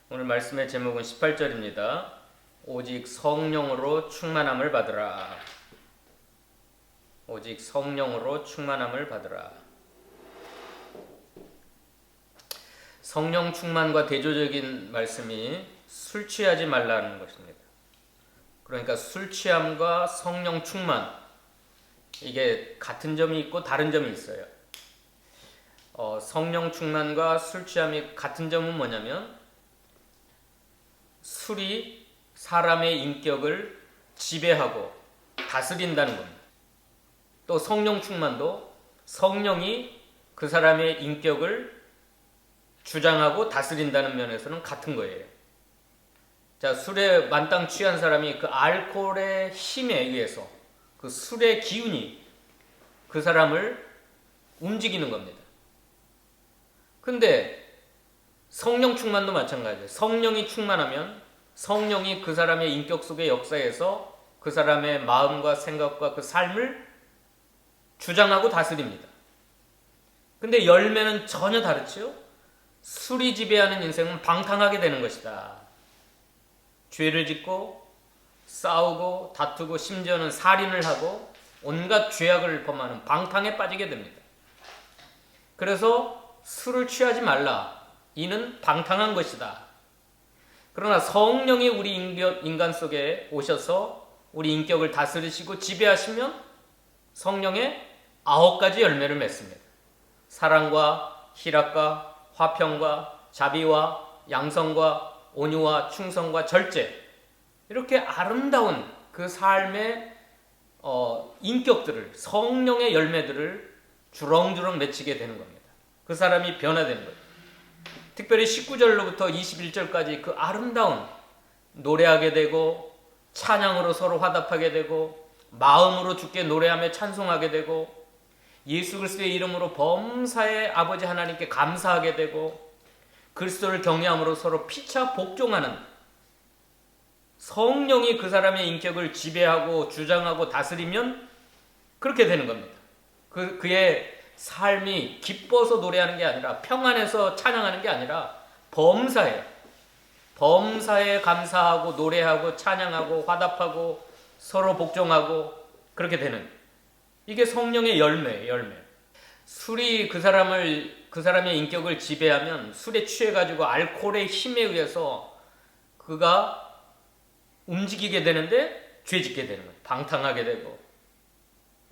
오늘 말씀의 제목은 18절입니다. 오직 성령으로 충만함을 받으라. 오직 성령으로 충만함을 받으라. 성령 충만과 대조적인 말씀이 술 취하지 말라는 것입니다. 그러니까 술 취함과 성령 충만, 이게 같은 점이 있고 다른 점이 있어요. 성령 충만과 술 취함이 같은 점은 뭐냐면 술이 사람의 인격을 지배하고 다스린다는 겁니다. 또 성령 충만도 성령이 그 사람의 인격을 주장하고 다스린다는 면에서는 같은 거예요. 자, 술에 만땅 취한 사람이 그 알코올의 힘에 의해서 그 술의 기운이 그 사람을 움직이는 겁니다. 근데 성령 충만도 마찬가지예요. 성령이 충만하면 성령이 그 사람의 인격 속의 역사에서 그 사람의 마음과 생각과 그 삶을 주장하고 다스립니다. 근데 열매는 전혀 다르지요. 술이 지배하는 인생은 방탕하게 되는 것이다. 죄를 짓고 싸우고 다투고 심지어는 살인을 하고 온갖 죄악을 범하는 방탕에 빠지게 됩니다. 그래서 술을 취하지 말라. 이는 방탕한 것이다. 그러나 성령이 우리 인간 속에 오셔서 우리 인격을 다스리시고 지배하시면 성령의 9가지 열매를 맺습니다. 사랑과 희락과 화평과 자비와 양성과 온유와 충성과 절제, 이렇게 아름다운 그 삶의 인격들을, 성령의 열매들을 주렁주렁 맺히게 되는 겁니다. 그 사람이 변화되는 거예요. 특별히 19절로부터 21절까지 그 아름다운 노래하게 되고 찬양으로 서로 화답하게 되고 마음으로 주께 노래하며 찬송하게 되고 예수 그리스도의 이름으로 범사의 아버지 하나님께 감사하게 되고 그리스도를 경외함으로 서로 피차 복종하는, 성령이 그 사람의 인격을 지배하고 주장하고 다스리면 그렇게 되는 겁니다. 그의 삶이 기뻐서 노래하는 게 아니라, 평안해서 찬양하는 게 아니라 범사에 감사하고 노래하고 찬양하고 화답하고 서로 복종하고 그렇게 되는, 이게 성령의 열매. 술이 그 사람의 인격을 지배하면 술에 취해가지고 알코올의 힘에 의해서 그가 움직이게 되는데 죄짓게 되는 거예요. 방탕하게 되고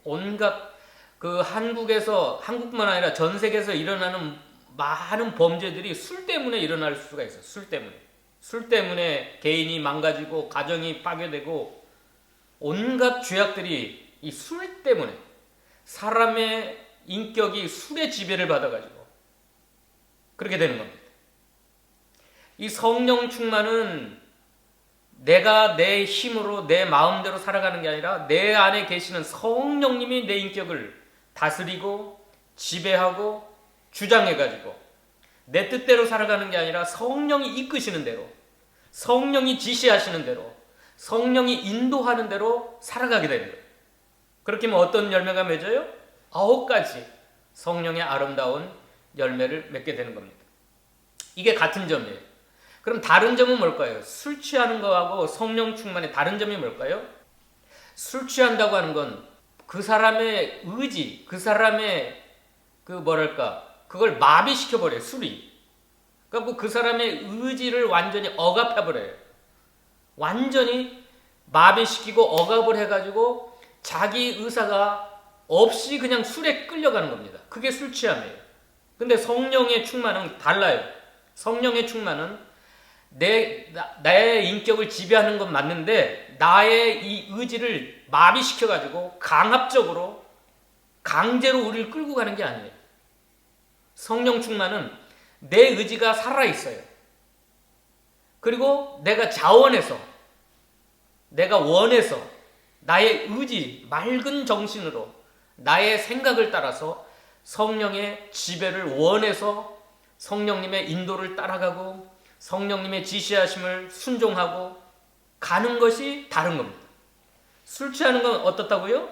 온갖 그 한국뿐만 아니라 전 세계에서 일어나는 많은 범죄들이 술 때문에 일어날 수가 있어요. 술 때문에 개인이 망가지고 가정이 파괴되고 온갖 죄악들이 이 술 때문에, 사람의 인격이 술의 지배를 받아가지고 그렇게 되는 겁니다. 이 성령 충만은 내가 내 힘으로 내 마음대로 살아가는 게 아니라 내 안에 계시는 성령님이 내 인격을 다스리고 지배하고 주장해가지고 내 뜻대로 살아가는 게 아니라 성령이 이끄시는 대로, 성령이 지시하시는 대로, 성령이 인도하는 대로 살아가게 되는 거예요. 그렇게 하면 어떤 열매가 맺어요? 9가지 성령의 아름다운 열매를 맺게 되는 겁니다. 이게 같은 점이에요. 그럼 다른 점은 뭘까요? 술 취하는 거하고 성령 충만의 다른 점이 뭘까요? 술 취한다고 하는 건 그 사람의 의지, 그 사람의 그걸 마비시켜버려요, 술이. 그러니까 그 사람의 의지를 완전히 억압해버려요. 완전히 마비시키고 억압을 해가지고 자기 의사가 없이 그냥 술에 끌려가는 겁니다. 그게 술 취함이에요. 근데 성령의 충만은 달라요. 성령의 충만은 나의 인격을 지배하는 건 맞는데 나의 이 의지를 마비시켜가지고 강압적으로 강제로 우리를 끌고 가는 게 아니에요. 성령 충만은 내 의지가 살아있어요. 그리고 내가 자원해서, 내가 원해서 나의 의지, 맑은 정신으로 나의 생각을 따라서 성령의 지배를 원해서 성령님의 인도를 따라가고 성령님의 지시하심을 순종하고 가는 것이 다른 겁니다. 술 취하는 건 어떻다고요?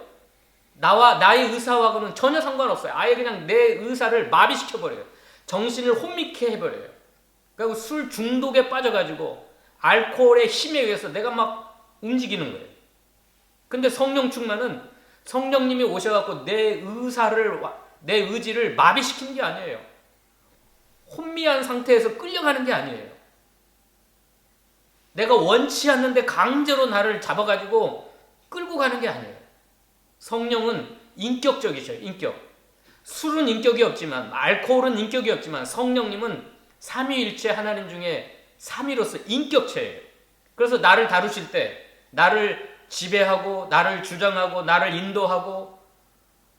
나의 의사하고는 전혀 상관없어요. 아예 그냥 내 의사를 마비시켜버려요. 정신을 혼미케 해버려요. 그리고 술 중독에 빠져가지고 알코올의 힘에 의해서 내가 막 움직이는 거예요. 근데 성령 충만은 성령님이 오셔갖고 내 의지를 마비시키는 게 아니에요. 혼미한 상태에서 끌려가는 게 아니에요. 내가 원치 않는데 강제로 나를 잡아가지고 끌고 가는 게 아니에요. 성령은 인격적이죠. 인격. 술은 인격이 없지만, 알코올은 인격이 없지만, 성령님은 삼위일체 하나님 중에 3위로서 인격체예요. 그래서 나를 다루실 때 나를 지배하고 나를 주장하고 나를 인도하고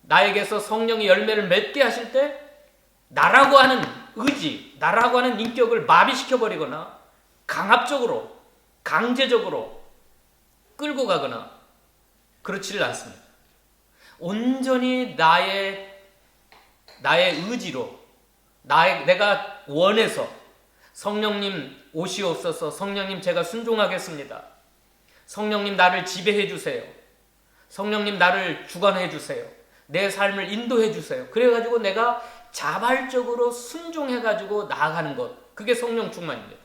나에게서 성령의 열매를 맺게 하실 때 나라고 하는 의지, 나라고 하는 인격을 마비시켜버리거나 강압적으로, 강제적으로 끌고 가거나 그렇지를 않습니다. 온전히 나의 의지로 내가 원해서 성령님 오시옵소서, 성령님 제가 순종하겠습니다. 성령님 나를 지배해 주세요. 성령님 나를 주관해 주세요. 내 삶을 인도해 주세요. 그래가지고 내가 자발적으로 순종해가지고 나아가는 것, 그게 성령 충만입니다.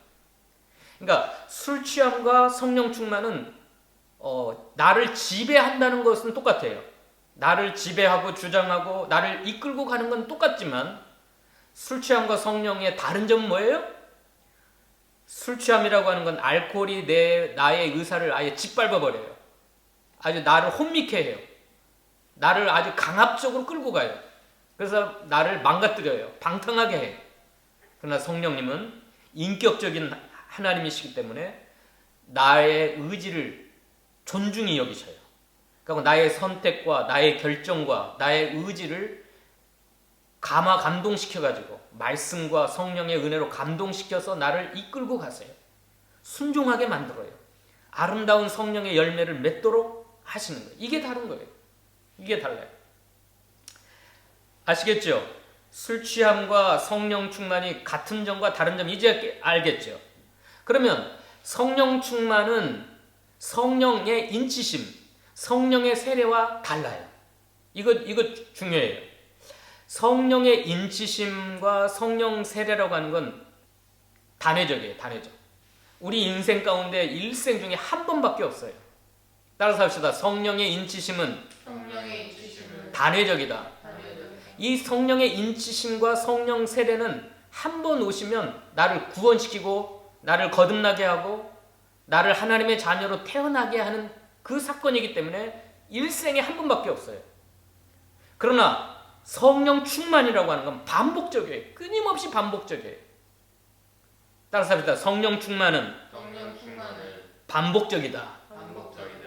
그러니까 술 취함과 성령 충만은 나를 지배한다는 것은 똑같아요. 나를 지배하고 주장하고 나를 이끌고 가는 건 똑같지만 술 취함과 성령의 다른 점은 뭐예요? 술 취함이라고 하는 건 알코올이 나의 의사를 아예 짓밟아버려요. 아주 나를 혼미케 해요. 나를 아주 강압적으로 끌고 가요. 그래서 나를 망가뜨려요. 방탕하게 해요. 그러나 성령님은 인격적인 하나님이시기 때문에 나의 의지를 존중히 여기셔요. 그러니까 나의 선택과 나의 결정과 나의 의지를 감동시켜가지고 말씀과 성령의 은혜로 감동시켜서 나를 이끌고 가세요. 순종하게 만들어요. 아름다운 성령의 열매를 맺도록 하시는 거예요. 이게 다른 거예요. 이게 달라요. 아시겠죠? 술 취함과 성령 충만이 같은 점과 다른 점 이제 알겠죠? 그러면 성령 충만은 성령의 인치심, 성령의 세례와 달라요. 이거 중요해요. 성령의 인치심과 성령 세례라고 하는 건 단회적이에요. 단회적. 우리 인생 가운데 일생 중에 한 번밖에 없어요. 따라서 합시다. 성령의 인치심은 단회적이다. 이 성령의 인치심과 성령 세례는 한 번 오시면 나를 구원시키고 나를 거듭나게 하고 나를 하나님의 자녀로 태어나게 하는 그 사건이기 때문에 일생에 한 번밖에 없어요. 그러나 성령 충만이라고 하는 건 반복적이에요. 끊임없이 반복적이에요. 따라서 합시다. 성령 충만은 반복적이다.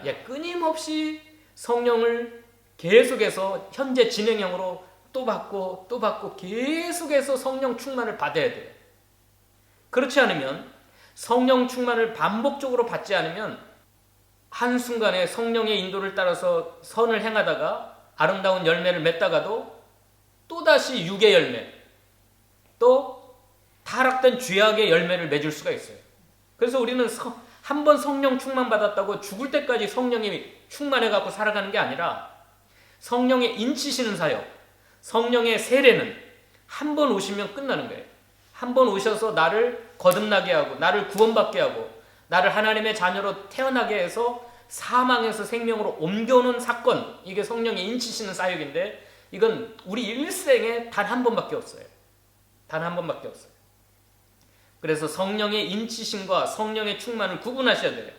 예, 끊임없이 성령을 계속해서 현재 진행형으로 또 받고 계속해서 성령 충만을 받아야 돼요. 그렇지 않으면 성령 충만을 반복적으로 받지 않으면 한순간에 성령의 인도를 따라서 선을 행하다가 아름다운 열매를 맺다가도 또다시 육의 열매, 또 타락된 죄악의 열매를 맺을 수가 있어요. 그래서 우리는 한 번 성령 충만 받았다고 죽을 때까지 성령이 충만해갖고 살아가는 게 아니라 성령의 인치시는 사역, 성령의 세례는 한 번 오시면 끝나는 거예요. 한 번 오셔서 나를 거듭나게 하고 나를 구원받게 하고 나를 하나님의 자녀로 태어나게 해서 사망에서 생명으로 옮겨오는 사건, 이게 성령의 인치시는 사역인데 이건 우리 일생에 단 한 번밖에 없어요. 단 한 번밖에 없어요. 그래서 성령의 인치심과 성령의 충만을 구분하셔야 돼요.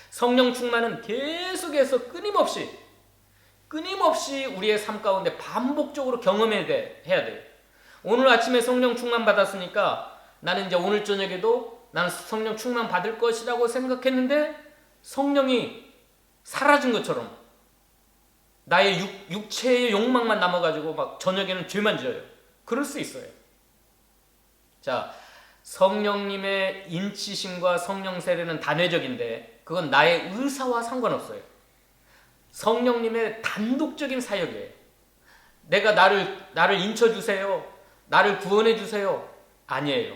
성령 충만은 계속해서 끊임없이 우리의 삶 가운데 반복적으로 경험해야 돼요. 오늘 아침에 성령 충만 받았으니까 나는 이제 오늘 저녁에도 나는 성령 충만 받을 것이라고 생각했는데 성령이 사라진 것처럼 나의 육체의 욕망만 남아가지고 막 저녁에는 죄만 지어요. 그럴 수 있어요. 자, 성령님의 인치심과 성령 세례는 단회적인데 그건 나의 의사와 상관없어요. 성령님의 단독적인 사역이에요. 내가 나를 인쳐주세요. 나를 구원해주세요. 아니에요.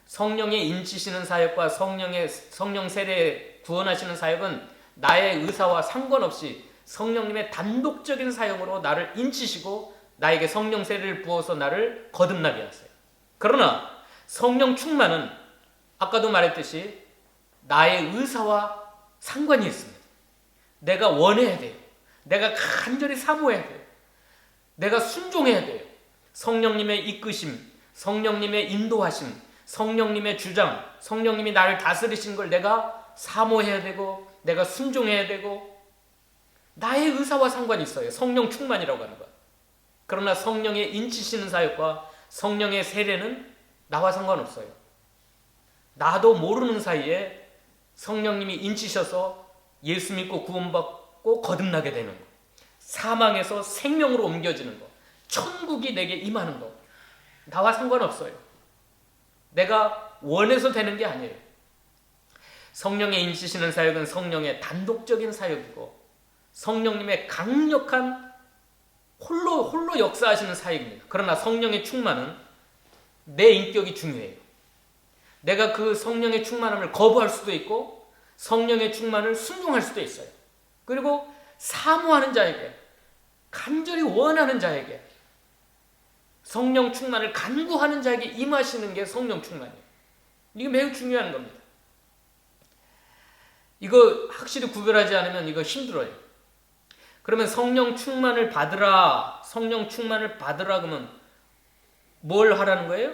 성령의 인치시는 사역과 성령 세례 구원하시는 사역은 나의 의사와 상관없이 성령님의 단독적인 사역으로 나를 인치시고 나에게 성령 세례를 부어서 나를 거듭나게 하세요. 그러나 성령 충만은 아까도 말했듯이 나의 의사와 상관이 있습니다. 내가 원해야 돼요. 내가 간절히 사모해야 돼요. 내가 순종해야 돼요. 성령님의 이끄심, 성령님의 인도하심, 성령님의 주장, 성령님이 나를 다스리신 걸 내가 사모해야 되고 내가 순종해야 되고 나의 의사와 상관이 있어요. 성령 충만이라고 하는 것. 그러나 성령의 인치시는 사역과 성령의 세례는 나와 상관없어요. 나도 모르는 사이에 성령님이 인치셔서 예수 믿고 구원받고 거듭나게 되는 것. 사망에서 생명으로 옮겨지는 것. 천국이 내게 임하는 것. 나와 상관없어요. 내가 원해서 되는 게 아니에요. 성령의 인치시는 사역은 성령의 단독적인 사역이고 성령님의 강력한 홀로 역사하시는 사역입니다. 그러나 성령의 충만은 내 인격이 중요해요. 내가 그 성령의 충만함을 거부할 수도 있고 성령의 충만을 순종할 수도 있어요. 그리고 사모하는 자에게, 간절히 원하는 자에게, 성령 충만을 간구하는 자에게 임하시는 게 성령 충만이에요. 이게 매우 중요한 겁니다. 이거 확실히 구별하지 않으면 이거 힘들어요. 그러면 성령 충만을 받으라, 성령 충만을 받으라 그러면 뭘 하라는 거예요?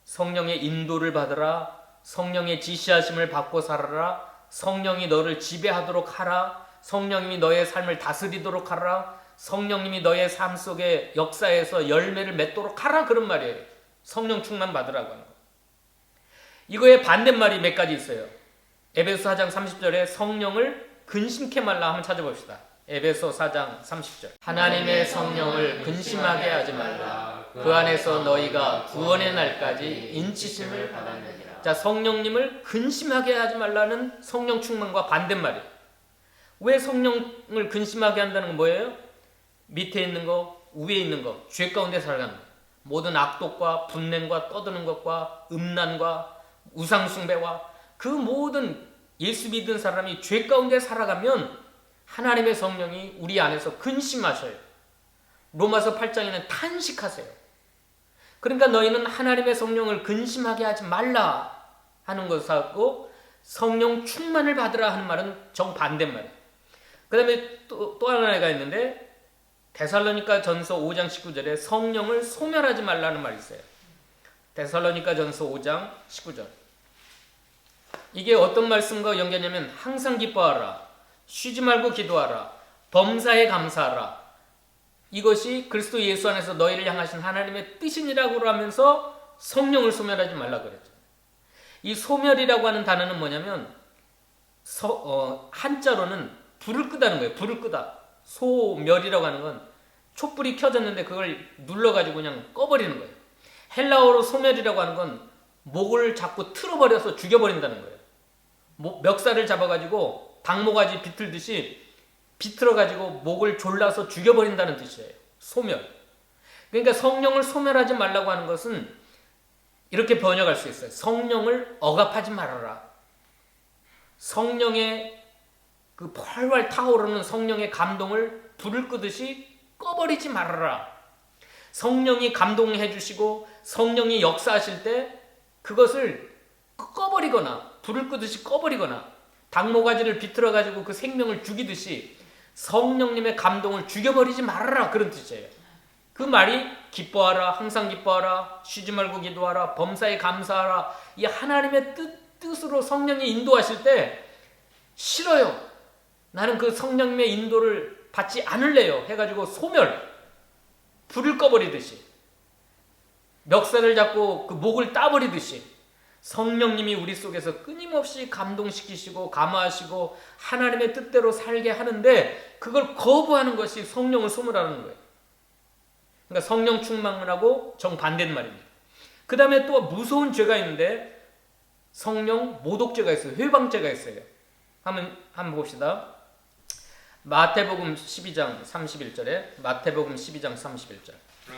성령의 인도를 받으라, 성령의 지시하심을 받고 살아라, 성령이 너를 지배하도록 하라, 성령님이 너의 삶을 다스리도록 하라, 성령님이 너의 삶 속에 역사에서 열매를 맺도록 하라, 그런 말이에요. 성령 충만 받으라고 하는 거. 이거의 반대말이 몇 가지 있어요. 에베소 4장 30절에 성령을 근심케 말라 한번 찾아봅시다. 에베소 4장 30절. 하나님의 성령을 근심하게 하지 말라. 그 안에서 너희가 구원의 날까지 인치심을 받았느니라. 자, 성령님을 근심하게 하지 말라는 성령 충만과 반대말이에요. 왜 성령을 근심하게 한다는 건 뭐예요? 밑에 있는 거, 위에 있는 거, 죄 가운데 살아가는 거. 모든 악독과 분냄과 떠드는 것과 음란과 우상숭배와 그 모든 예수 믿는 사람이 죄 가운데 살아가면 하나님의 성령이 우리 안에서 근심하셔요. 로마서 8장에는 탄식하세요. 그러니까 너희는 하나님의 성령을 근심하게 하지 말라 하는 것하고 성령 충만을 받으라 하는 말은 정반대말이에요. 그 다음에 또 하나가 있는데 데살로니가 전서 5장 19절에 성령을 소멸하지 말라는 말이 있어요. 데살로니가 전서 5장 19절. 이게 어떤 말씀과 연결냐면 항상 기뻐하라, 쉬지 말고 기도하라, 범사에 감사하라. 이것이 그리스도 예수 안에서 너희를 향하신 하나님의 뜻이니라고 하면서 성령을 소멸하지 말라 그랬죠. 이 소멸이라고 하는 단어는 뭐냐면 한자로는 불을 끄다는 거예요. 불을 끄다. 소멸이라고 하는 건 촛불이 켜졌는데 그걸 눌러가지고 그냥 꺼버리는 거예요. 헬라어로 소멸이라고 하는 건 목을 자꾸 틀어버려서 죽여버린다는 거예요. 멱살을 잡아가지고 당모가지 비틀듯이 비틀어가지고 목을 졸라서 죽여버린다는 뜻이에요. 소멸. 그러니까 성령을 소멸하지 말라고 하는 것은 이렇게 번역할 수 있어요. 성령을 억압하지 말아라. 성령의 그 활활 타오르는 성령의 감동을 불을 끄듯이 꺼버리지 말아라. 성령이 감동해 주시고 성령이 역사하실 때 그것을 꺼버리거나 불을 끄듯이 꺼버리거나 당모가지를 비틀어가지고 그 생명을 죽이듯이 성령님의 감동을 죽여버리지 말아라, 그런 뜻이에요. 그 말이 기뻐하라, 항상 기뻐하라, 쉬지 말고 기도하라, 범사에 감사하라. 이 하나님의 뜻으로 성령이 인도하실 때 싫어요, 나는 그 성령님의 인도를 받지 않을래요 해가지고 소멸, 불을 꺼버리듯이 멱살을 잡고 그 목을 따버리듯이 성령님이 우리 속에서 끊임없이 감동시키시고 감화하시고 하나님의 뜻대로 살게 하는데 그걸 거부하는 것이 성령을 소멸하는 거예요. 그러니까 성령 충만하고 정반대는 말입니다. 그 다음에 또 무서운 죄가 있는데 성령 모독죄가 있어요. 회방죄가 있어요. 한번 봅시다. 마태복음 12장 31절에 마태복음 12장 31절.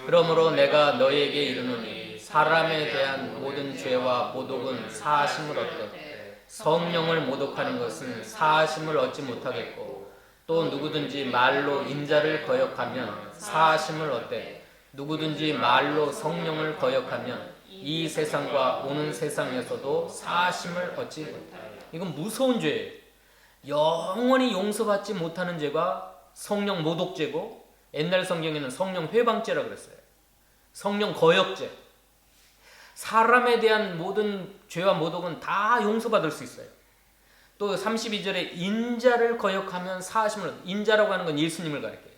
그러므로 내가 너희에게 이르노니 사람에 대한 모든 죄와 모독은 사하심을 얻되 성령을 모독하는 것은 사하심을 얻지 못하겠고 또 누구든지 말로 인자를 거역하면 사하심을 얻되 누구든지 말로 성령을 거역하면 이 세상과 오는 세상에서도 사하심을 얻지 못하리라. 이건 무서운 죄예요. 영원히 용서받지 못하는 죄가 성령 모독죄고, 옛날 성경에는 성령 회방죄라고 그랬어요. 성령 거역죄. 사람에 대한 모든 죄와 모독은 다 용서받을 수 있어요. 또 32절에 인자를 거역하면 사하심을 얻. 인자라고 하는 건 예수님을 가리켜요.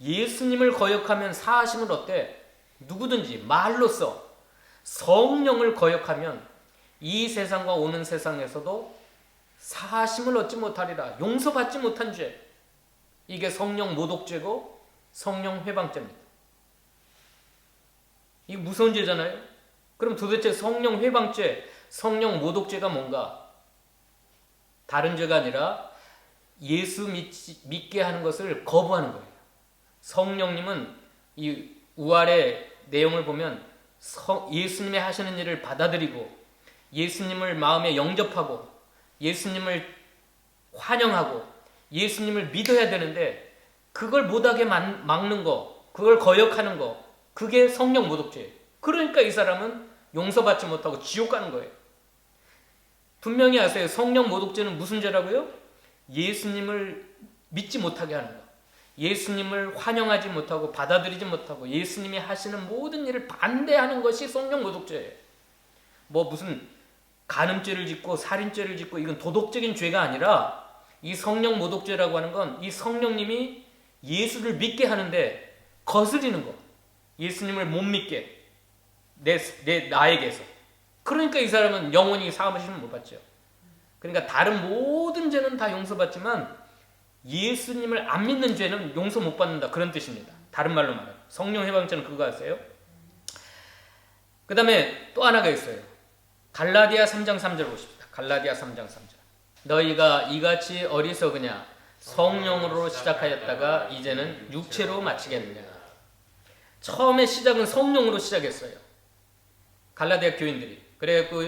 예수님을 거역하면 사하심을 얻되, 누구든지 말로써 성령을 거역하면 이 세상과 오는 세상에서도 사하심을 얻지 못하리라. 용서받지 못한 죄. 이게 성령 모독죄고 성령 회방죄입니다. 이게 무서운 죄잖아요. 그럼 도대체 성령 회방죄, 성령 모독죄가 뭔가? 다른 죄가 아니라 예수 믿게 하는 것을 거부하는 거예요. 성령님은 이 우알의 내용을 보면 예수님의 하시는 일을 받아들이고, 예수님을 마음에 영접하고, 예수님을 환영하고, 예수님을 믿어야 되는데, 그걸 못하게 막는 거, 그걸 거역하는 거, 그게 성령 모독죄예요. 그러니까 이 사람은 용서받지 못하고 지옥 가는 거예요. 분명히 아세요. 성령 모독죄는 무슨 죄라고요? 예수님을 믿지 못하게 하는 거. 예수님을 환영하지 못하고 받아들이지 못하고 예수님이 하시는 모든 일을 반대하는 것이 성령 모독죄예요. 뭐 무슨 간음죄를 짓고 살인죄를 짓고 이건 도덕적인 죄가 아니라, 이 성령 모독죄라고 하는 건 이 성령님이 예수를 믿게 하는데 거스리는 거. 예수님을 못 믿게 나에게서. 그러니까 이 사람은 영원히 사함하심을 못 받죠. 그러니까 다른 모든 죄는 다 용서받지만 예수님을 안 믿는 죄는 용서 못 받는다, 그런 뜻입니다. 다른 말로 말하면 성령 회방죄는 그거 아세요? 그 다음에 또 하나가 있어요. 갈라디아 3장 3절 보십시다. 갈라디아 3장 3절. 너희가 이같이 어리석으냐? 성령으로 시작하였다가 이제는 육체로 마치겠느냐? 처음에 시작은 성령으로 시작했어요. 갈라디아 교인들이. 그래갖고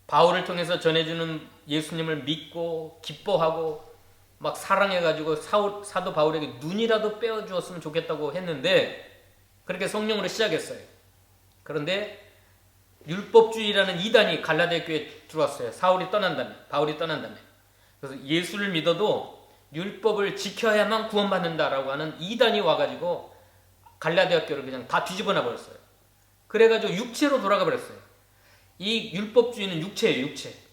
바울을 통해서 전해주는 예수님을 믿고 기뻐하고 막 사랑해가지고 사도 바울에게 눈이라도 빼어주었으면 좋겠다고 했는데, 그렇게 성령으로 시작했어요. 그런데 율법주의라는 이단이 갈라디아 교회에 들어왔어요. 바울이 떠난 다음에. 그래서 예수를 믿어도 율법을 지켜야만 구원받는다라고 하는 이단이 와가지고 갈라디아 교회를 그냥 다 뒤집어 놔버렸어요. 그래가지고 육체로 돌아가 버렸어요. 이 율법주의는 육체예요.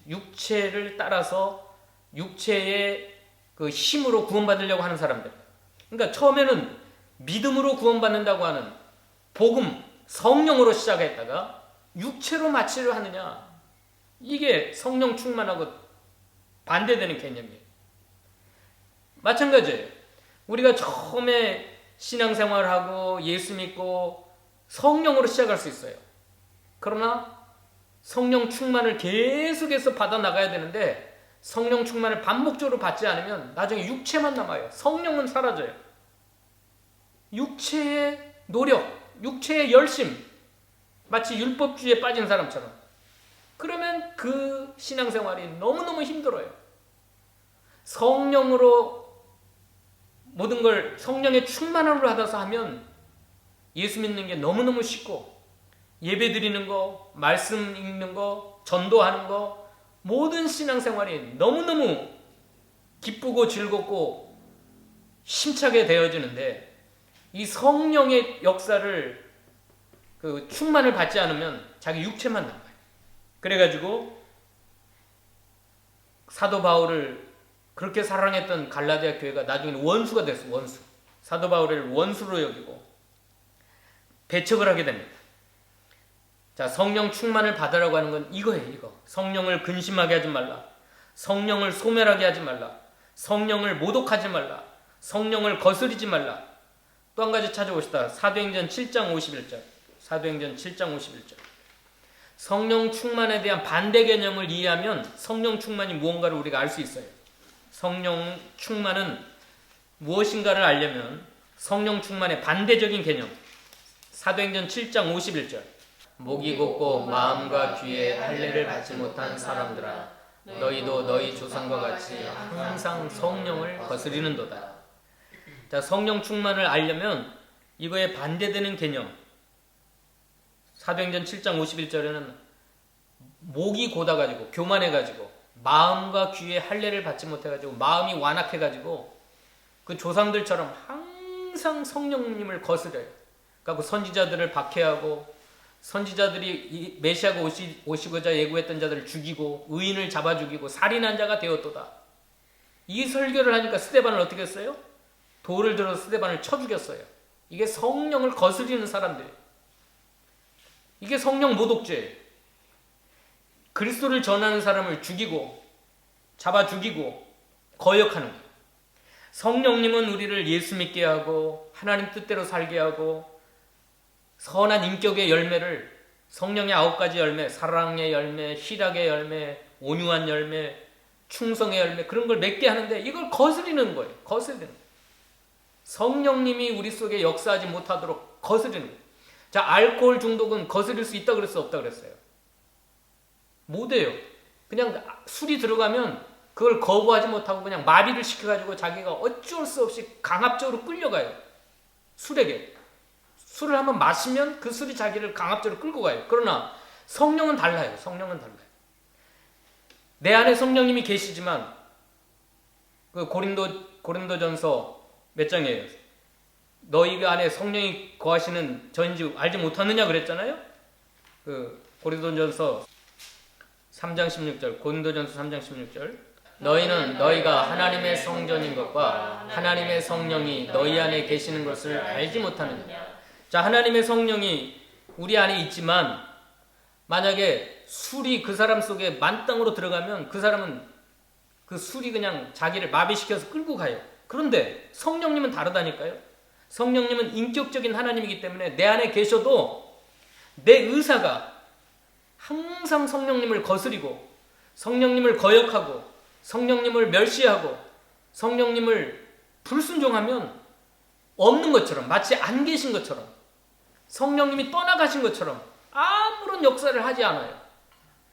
육체를 따라서 육체의 그 힘으로 구원받으려고 하는 사람들. 그러니까 처음에는 믿음으로 구원받는다고 하는 복음, 성령으로 시작했다가 육체로 마치려 하느냐. 이게 성령 충만하고 반대되는 개념이에요. 마찬가지예요. 우리가 처음에 신앙생활을 하고 예수 믿고 성령으로 시작할 수 있어요. 그러나 성령 충만을 계속해서 받아 나가야 되는데, 성령 충만을 반복적으로 받지 않으면 나중에 육체만 남아요. 성령은 사라져요. 육체의 노력, 육체의 열심, 마치 율법주의에 빠진 사람처럼. 그러면 그 신앙생활이 너무너무 힘들어요. 성령으로 모든 걸 성령의 충만함으로 받아서 하면 예수 믿는 게 너무너무 쉽고, 예배 드리는 거, 말씀 읽는 거, 전도하는 거, 모든 신앙생활이 너무너무 기쁘고 즐겁고 힘차게 되어지는데, 이 성령의 역사를 그 충만을 받지 않으면 자기 육체만 남아요. 그래가지고 사도 바울을 그렇게 사랑했던 갈라디아 교회가 나중에는 원수가 됐어요. 원수. 사도 바울을 원수로 여기고 배척을 하게 됩니다. 자, 성령 충만을 받으라고 하는 건 이거예요. 이거. 성령을 근심하게 하지 말라. 성령을 소멸하게 하지 말라. 성령을 모독하지 말라. 성령을 거스리지 말라. 또 한 가지 찾아봅시다. 사도행전 7장 51절. 사도행전 7장 51절. 성령 충만에 대한 반대 개념을 이해하면 성령 충만이 무언가를 우리가 알 수 있어요. 성령 충만은 무엇인가를 알려면 성령 충만의 반대적인 개념. 사도행전 7장 51절. 목이 곧고 마음과 귀에 할례를 받지 못한 사람들아, 너희도 너희 조상과 같이 항상 성령을 거스리는도다. 자, 성령 충만을 알려면 이거에 반대되는 개념, 사도행전 7장 51절에는 목이 곧아가지고 교만해가지고 마음과 귀에 할례를 받지 못해가지고 마음이 완악해가지고 그 조상들처럼 항상 성령님을 거스려요. 그러니까 선지자들을 박해하고 선지자들이 메시아가 오시고자 예고했던 자들을 죽이고 의인을 잡아 죽이고 살인한 자가 되었도다. 이 설교를 하니까 스데반을 어떻게 했어요? 돌을 들어서 스데반을 쳐 죽였어요. 이게 성령을 거스리는 사람들. 이게 성령 모독죄예요. 그리스도를 전하는 사람을 죽이고 잡아 죽이고 거역하는 거예요. 성령님은 우리를 예수 믿게 하고 하나님 뜻대로 살게 하고 선한 인격의 열매를 성령의 9가지 열매, 사랑의 열매, 희락의 열매, 온유한 열매, 충성의 열매 그런 걸 맺게 하는데 이걸 거스리는 거예요. 거스리는 거예요. 성령님이 우리 속에 역사하지 못하도록 거스리는 거예요. 자, 알코올 중독은 거스릴 수 있다 그랬어요? 없다 그랬어요? 못해요. 그냥 술이 들어가면 그걸 거부하지 못하고 그냥 마비를 시켜가지고 자기가 어쩔 수 없이 강압적으로 끌려가요. 술에게. 술을 한번 마시면 그 술이 자기를 강압적으로 끌고 가요. 그러나 성령은 달라요. 성령은 달라요. 내 안에 성령님이 계시지만 그 고린도전서 몇 장이에요? 너희 안에 성령이 거하시는 전인지 알지 못하느냐 그랬잖아요. 그 고린도전서 3장 16절, 고린도전서 3장 16절. 너희는 너희가 하나님의 성전인 것과 하나님의 성령이 너희 안에 계시는 것을 알지 못하느냐. 자, 하나님의 성령이 우리 안에 있지만 만약에 술이 그 사람 속에 만땅으로 들어가면 그 사람은 그 술이 그냥 자기를 마비시켜서 끌고 가요. 그런데 성령님은 다르다니까요. 성령님은 인격적인 하나님이기 때문에 내 안에 계셔도 내 의사가 항상 성령님을 거스리고 성령님을 거역하고 성령님을 멸시하고 성령님을 불순종하면 없는 것처럼 마치 안 계신 것처럼 성령님이 떠나가신 것처럼 아무런 역사를 하지 않아요.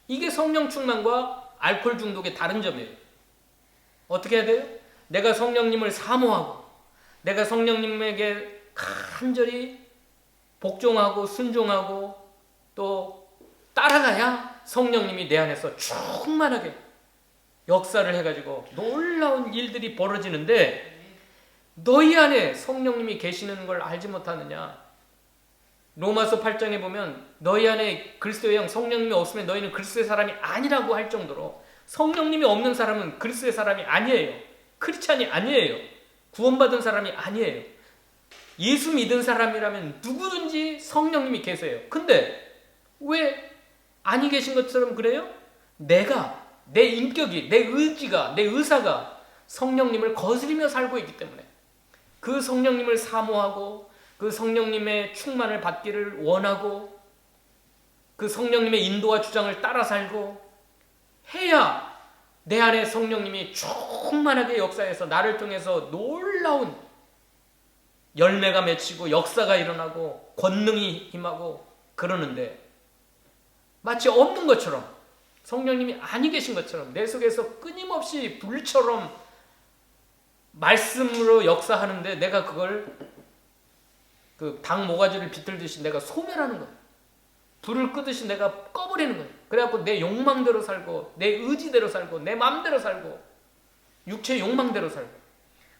이게 성령 충만과 알코올 중독의 다른 점이에요. 어떻게 해야 돼요? 내가 성령님을 사모하고 내가 성령님에게 간절히 복종하고 순종하고 또 따라가야 성령님이 내 안에서 충만하게 역사를 해가지고 놀라운 일들이 벌어지는데 너희 안에 성령님이 계시는 걸 알지 못하느냐. 로마서 8장에 보면 너희 안에 그리스도의 영 성령님이 없으면 너희는 그리스도의 사람이 아니라고 할 정도로 성령님이 없는 사람은 그리스도의 사람이 아니에요. 크리스찬이 아니에요. 구원받은 사람이 아니에요. 예수 믿은 사람이라면 누구든지 성령님이 계세요. 근데 왜 아니 계신 것처럼 그래요? 내가, 내 인격이, 내 의지가, 내 의사가 성령님을 거스리며 살고 있기 때문에 그 성령님을 사모하고 그 성령님의 충만을 받기를 원하고 그 성령님의 인도와 주장을 따라 살고 해야 내 안에 성령님이 충만하게 역사해서 나를 통해서 놀라운 열매가 맺히고 역사가 일어나고 권능이 임하고 그러는데 마치 없는 것처럼 성령님이 아니 계신 것처럼 내 속에서 끊임없이 불처럼 말씀으로 역사하는데 내가 그걸 그 닭 모가지를 비틀듯이 내가 소멸하는 거예요. 불을 끄듯이 내가 꺼버리는 거예요. 그래갖고 내 욕망대로 살고 내 의지대로 살고 내 마음대로 살고 육체의 욕망대로 살고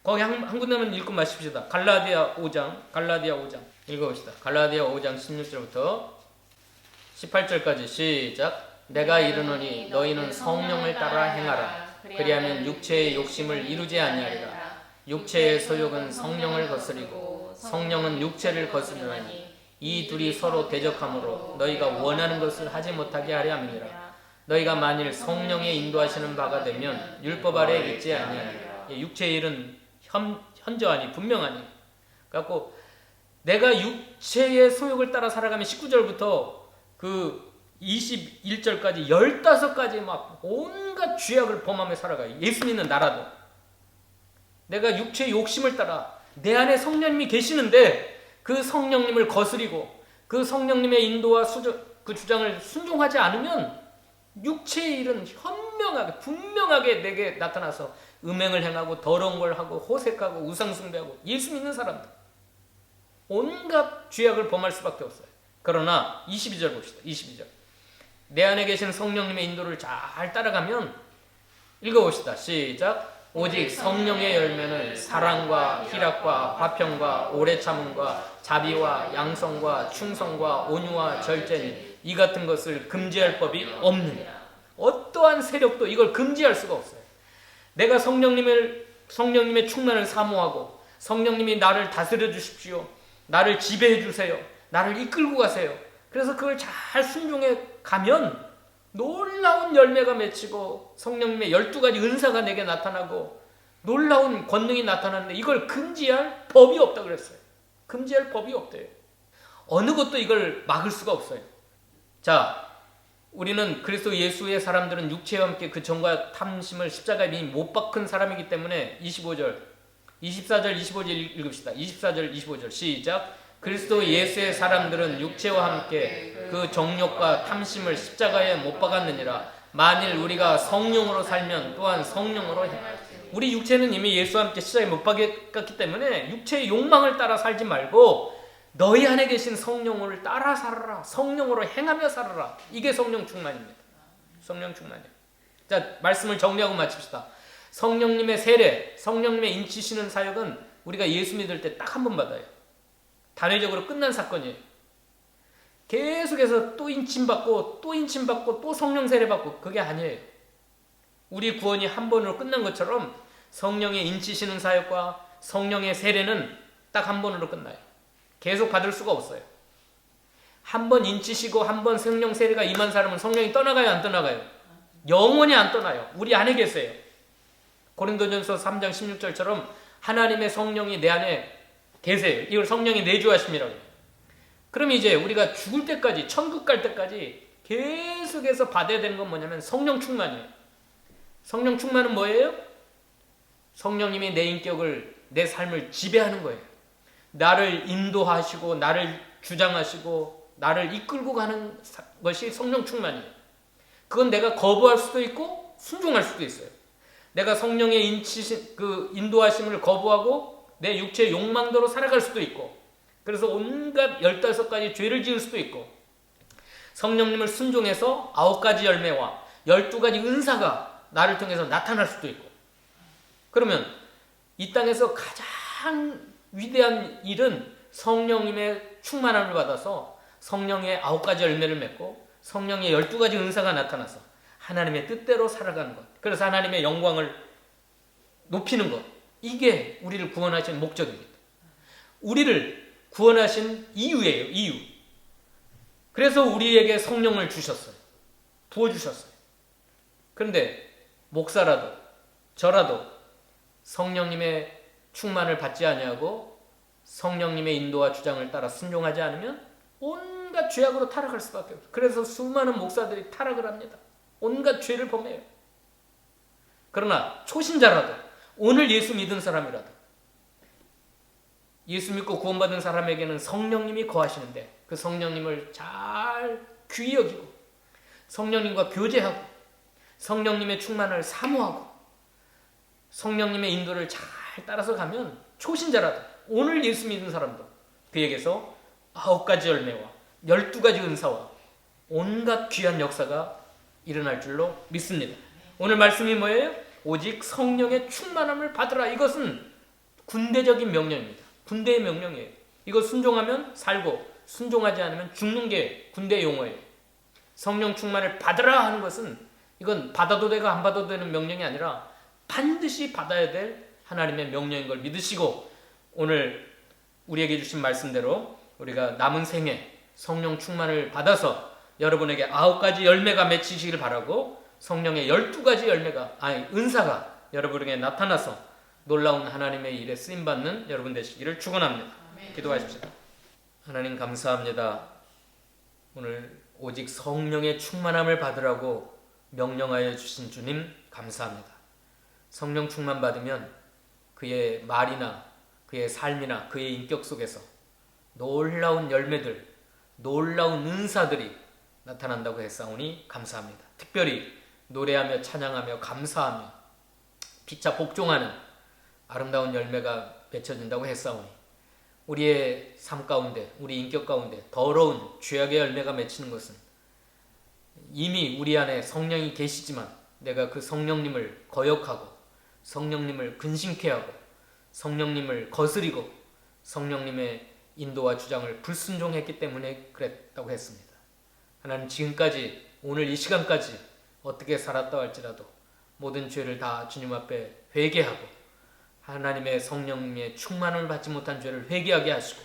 거기 한 군데만 읽고 마십시다. 갈라디아 5장 읽어봅시다. 갈라디아 5장 16절부터 18절까지 시작. 내가 이르노니 너희는 성령을 따라 행하라. 그리하면 육체의 욕심을 이루지 아니하리라. 육체의 소욕은 성령을 거스리고 성령은 육체를 거스르나니 이 둘이 서로 대적하므로 너희가 원하는 것을 하지 못하게 하려 함이니라. 너희가 만일 성령의 인도하시는 바가 되면 율법 아래 있지 아니하리라. 육체의 일은 현저하니 분명하니. 그래갖고 내가 육체의 소욕을 따라 살아가면 19절부터 그 21절까지 15가지 막 온갖 죄악을 범하며 살아가요. 예수 믿는 나라도. 내가 육체의 욕심을 따라 내 안에 성령님이 계시는데 그 성령님을 거스리고 그 성령님의 인도와 그 주장을 순종하지 않으면 육체의 일은 현명하게 분명하게 내게 나타나서 음행을 행하고 더러운 걸 하고 호색하고 우상숭배하고 예수 믿는 사람들 온갖 죄악을 범할 수밖에 없어요. 그러나 22절 봅시다. 22절. 내 안에 계신 성령님의 인도를 잘 따라가면 읽어봅시다. 시작. 오직 성령의 열매는 사랑과 희락과 화평과 오래 참음과 자비와 양성과 충성과 온유와 절제니 이 같은 것을 금지할 법이 없느니라. 어떠한 세력도 이걸 금지할 수가 없어요. 내가 성령님의 충만을 사모하고 성령님이 나를 다스려 주십시오. 나를 지배해 주세요. 나를 이끌고 가세요. 그래서 그걸 잘 순종해 가면 놀라운 열매가 맺히고 성령님의 12가지 은사가 내게 나타나고 놀라운 권능이 나타나는데 이걸 금지할 법이 없다고 그랬어요. 금지할 법이 없대요. 어느 것도 이걸 막을 수가 없어요. 자, 우리는 그리스도 예수의 사람들은 육체와 함께 그 정과 탐심을 십자가에 못 박은 사람이기 때문에 24절 25절 읽읍시다. 24절 25절 시작. 그리스도 예수의 사람들은 육체와 함께 그 정욕과 탐심을 십자가에 못 박았느니라. 만일 우리가 성령으로 살면 또한 성령으로 우리 육체는 이미 예수와 함께 십자가에 못 박았기 때문에 육체의 욕망을 따라 살지 말고 너희 안에 계신 성령을 따라 살아라. 성령으로 행하며 살아라. 이게 성령 충만입니다. 성령 충만이에요. 자, 말씀을 정리하고 마칩시다. 성령님의 세례, 성령님의 인치시는 사역은 우리가 예수 믿을 때 딱 한 번 받아요. 단회적으로 끝난 사건이에요. 계속해서 또 인침받고 또 인침받고 또 성령 세례받고 그게 아니에요. 우리 구원이 한 번으로 끝난 것처럼 성령의 인치시는 사역과 성령의 세례는 딱 한 번으로 끝나요. 계속 받을 수가 없어요. 한 번 인치시고 한 번 성령 세례가 임한 사람은 성령이 떠나가요, 안 떠나가요? 영원히 안 떠나요. 우리 안에 계세요. 고린도전서 3장 16절처럼 하나님의 성령이 내 안에 계세요. 이걸 성령의 내주하심이라고 해요. 그럼 이제 우리가 죽을 때까지, 천국 갈 때까지 계속해서 받아야 되는 건 뭐냐면 성령 충만이에요. 성령 충만은 뭐예요? 성령님이 내 인격을, 내 삶을 지배하는 거예요. 나를 인도하시고 나를 주장하시고 나를 이끌고 가는 것이 성령 충만이에요. 그건 내가 거부할 수도 있고 순종할 수도 있어요. 내가 성령의 인도하심을 거부하고 내 육체의 욕망대로 살아갈 수도 있고 그래서 온갖 15가지 죄를 지을 수도 있고 성령님을 순종해서 9가지 열매와 12가지 은사가 나를 통해서 나타날 수도 있고 그러면 이 땅에서 가장 위대한 일은 성령님의 충만함을 받아서 성령의 9가지 열매를 맺고 성령의 12가지 은사가 나타나서 하나님의 뜻대로 살아가는 것. 그래서 하나님의 영광을 높이는 것. 이게 우리를 구원하신 목적입니다. 우리를 구원하신 이유예요. 이유. 그래서 우리에게 성령을 주셨어요. 부어주셨어요. 그런데 목사라도 저라도 성령님의 충만을 받지 아니하고 성령님의 인도와 주장을 따라 순종하지 않으면 온갖 죄악으로 타락할 수밖에 없어요. 그래서 수많은 목사들이 타락을 합니다. 온갖 죄를 범해요. 그러나 초신자라도 오늘 예수 믿은 사람이라도 예수 믿고 구원받은 사람에게는 성령님이 거하시는데 그 성령님을 잘 귀히 여기고 성령님과 교제하고 성령님의 충만을 사모하고 성령님의 인도를 잘 따라서 가면 초신자라도 오늘 예수 믿은 사람도 그에게서 9가지 열매와 12가지 은사와 온갖 귀한 역사가 일어날 줄로 믿습니다. 오늘 말씀이 뭐예요? 오직 성령의 충만함을 받으라. 이것은 군대적인 명령입니다. 군대의 명령이에요. 이거 순종하면 살고 순종하지 않으면 죽는 게 군대 용어예요. 성령 충만을 받으라 하는 것은 이건 받아도 되고 안 받아도 되는 명령이 아니라 반드시 받아야 될 하나님의 명령인 걸 믿으시고 오늘 우리에게 주신 말씀대로 우리가 남은 생에 성령 충만을 받아서 여러분에게 9가지 열매가 맺히시길 바라고 성령의 12가지 은사가 여러분에게 나타나서 놀라운 하나님의 일에 쓰임받는 여러분 되시기를 축원합니다. 기도하십시다. 하나님 감사합니다. 오늘 오직 성령의 충만함을 받으라고 명령하여 주신 주님 감사합니다. 성령 충만 받으면 그의 말이나 그의 삶이나 그의 인격 속에서 놀라운 열매들, 놀라운 은사들이 나타난다고 했사오니 감사합니다. 특별히 노래하며 찬양하며 감사하며 피차 복종하는 아름다운 열매가 맺혀진다고 했사오니 우리의 삶 가운데, 우리 인격 가운데 더러운 죄악의 열매가 맺히는 것은 이미 우리 안에 성령이 계시지만 내가 그 성령님을 거역하고 성령님을 근심케 하고 성령님을 거스리고 성령님의 인도와 주장을 불순종했기 때문에 그랬다고 했습니다. 하나님 지금까지 오늘 이 시간까지 어떻게 살았다 할지라도 모든 죄를 다 주님 앞에 회개하고 하나님의 성령님의 충만을 받지 못한 죄를 회개하게 하시고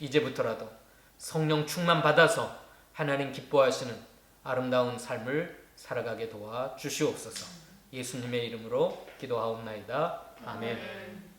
이제부터라도 성령 충만 받아서 하나님 기뻐하시는 아름다운 삶을 살아가게 도와 주시옵소서. 예수님의 이름으로 기도하옵나이다. 아멘.